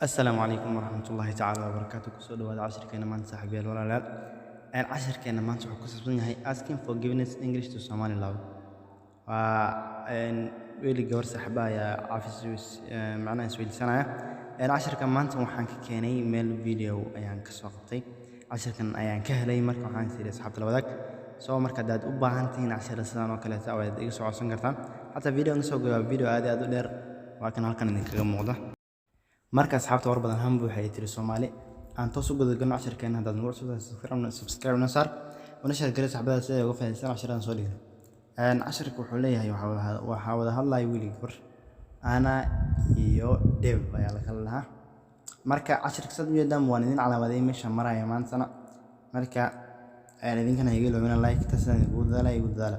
السلام عليكم ورحمة الله تعالى وبركاته. كسود هذا عشر كنا ما نسحب يا ولا لا. العشر كنا ما نسحب كسبنا هي asking forgiveness English to Somali love. وإن ويلي جور سحبها يا عافيس معنا سويد سنة. العشر كان ما نسمع حنك كاني ميل فيديو أيان كسوقتي. عشر كان أيان كهلي مركب حنك سيري سحبت لو ذاك. سو مركب داد أبا هنتين عشر سنة وكلا تأوي يسوع عشان قرطان. حتى فيديو نسوق فيديو هذا أدولر لكن هالكن إنك موضة. marka asxaabta war badan han buuxay tiri Soomaali aan toos u gudagano casharkeena hadda nagu cusub subscribe na saar wana share gareys saxbada si ay uga faa'iideystaan casharada soo dhigno casharku wuxuu leeyahay waxa wada hadlay wiil gabar ana iyo Dev ayaa la kala lahaa marka casharka sad jeedam waan idin calaamaday meesha maraya maantana marka idinkana iga loobina like taasna ugu dadaala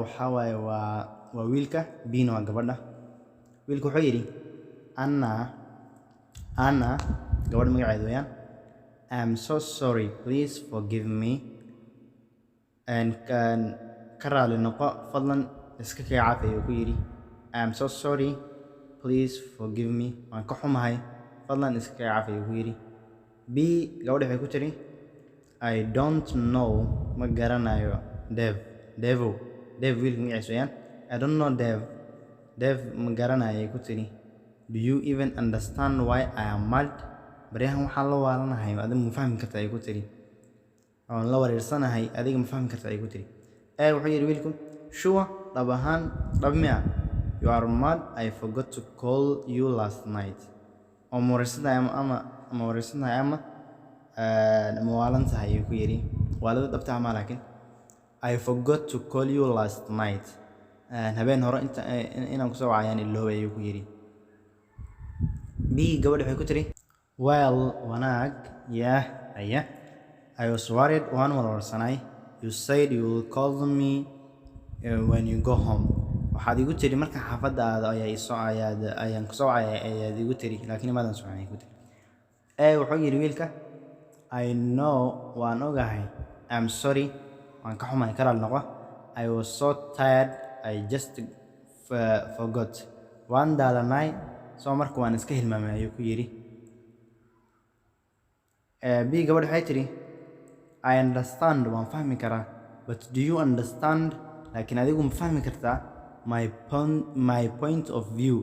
waxa waaye waa wiilka Bino waa gabadha wiilku wuxuu yiri Anna gabadh magaceedu weeyaan I'm so sorry please forgive me and ka raali noqo fadlan iska ka caafiyo ku yiri I'm so sorry please forgive me waan ka xumahay fadlan iska ka caafiyo ku yiri B gabadh waxay ku tiri I don't know ma garanayo Dev wiilku magaciisu weeyaan I don't know Dev magaranaya ku tiri do you even understand why I am mad bariyahan waxa la waalanahay adiga ma fahmi kartaa ay ku tiri oo la wareersanahay adiga ma fahmi kartaa ay ku tiri wuxuu yiri wiilku sure dhabmiya you are mad I forgot to call you last night oo moreysada ama mawaalantahay ku yiri waalada dhabta ma laakiin I forgot to call you last night habeen hore inaan ku soo wacayaan iloobayay ku yiri B gabadh waxay ku tiri well wanaag I was worried one walwarsanay you said you will call me when you go home waxaad igu tiri marka xaafadaada ayaan ku soo wacay ayaad igu tiri laakiin maadan soo wacay ku tiri wuxuu yiri wiilka I know waan ogahay I'm sorry waan ka xumahay karaal noqo I was so tired I just forgot waan daalanay soo marka waan iska hilmaamay ayuu ku yiri B gabadh waxay tiri I understand waan fahmi karaa but do you understand laakiin adigu ma fahmi kartaa my point of view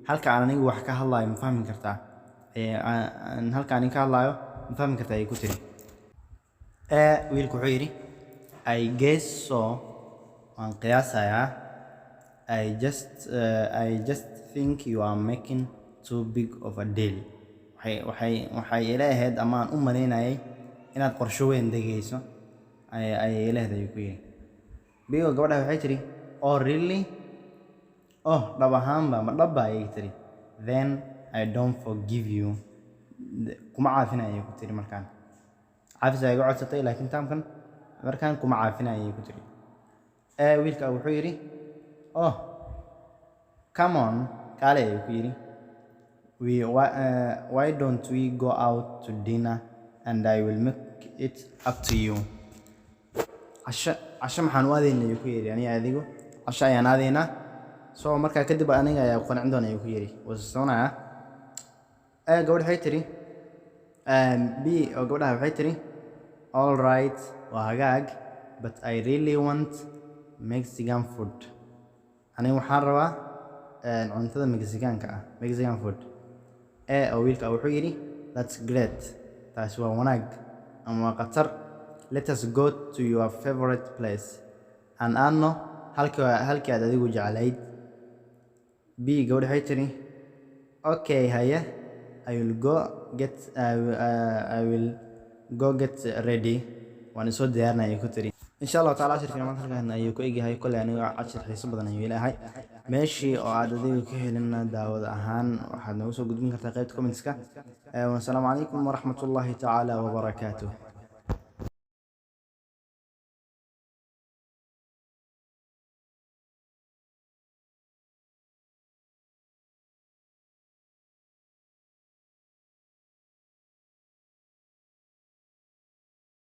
halka aan anigu wax ka hadlayo ma fahmi kartaa halka aan ka hadlayo ma fahmi kartaa ayuu ku tiri wiilku wuxuu yiri I guess so waan qiyaasayaa I just think you are making too big of a deal waxay ilaaheed ama aan u maleynayay inaad qorsho weyn degayso ay ilaaheed ku yiri biyo gabadha waxay tiri oh really dhab ahaanba ma dhab ay tiri then I don't forgive you kuma caafinayo ku tiri markaan caafis ay codsatay laakiin taamkan markaan kuma caafinayo ku tiri wiilka wuxuu yiri come on kale ku yiri why don't we go out to dinner and I will make it up to you asha maxaan u adeynay ku yiri aniga adigu asha ayaan adeynaa soo markaa kadib aniga ayaa qancin doonay ku yiri wasoonaya gabadh waxay tiri B oo gabadha waxay tiri all right waa hagaag but I really want Mexican food ani waxaan rabaa cuntada Mexican food oo wiilka wuxuu yiri that's great taas waa wanaag ama qatar let us go to your favorite place and anno halkii aad adigu jeclayd B gabadh waxay tiri okay haya I will go get ready waan soo diyaarnay ku tiri إن شاء الله تعالى عشر في نمط هالكهن أيوة كإيجي هاي كل يعني عشر حسب بدنا يلا هاي ماشي أو عددي كهلنا داود أهان وحد نوصل قدوم كتاقيت كومنتس والسلام عليكم ورحمة الله تعالى وبركاته.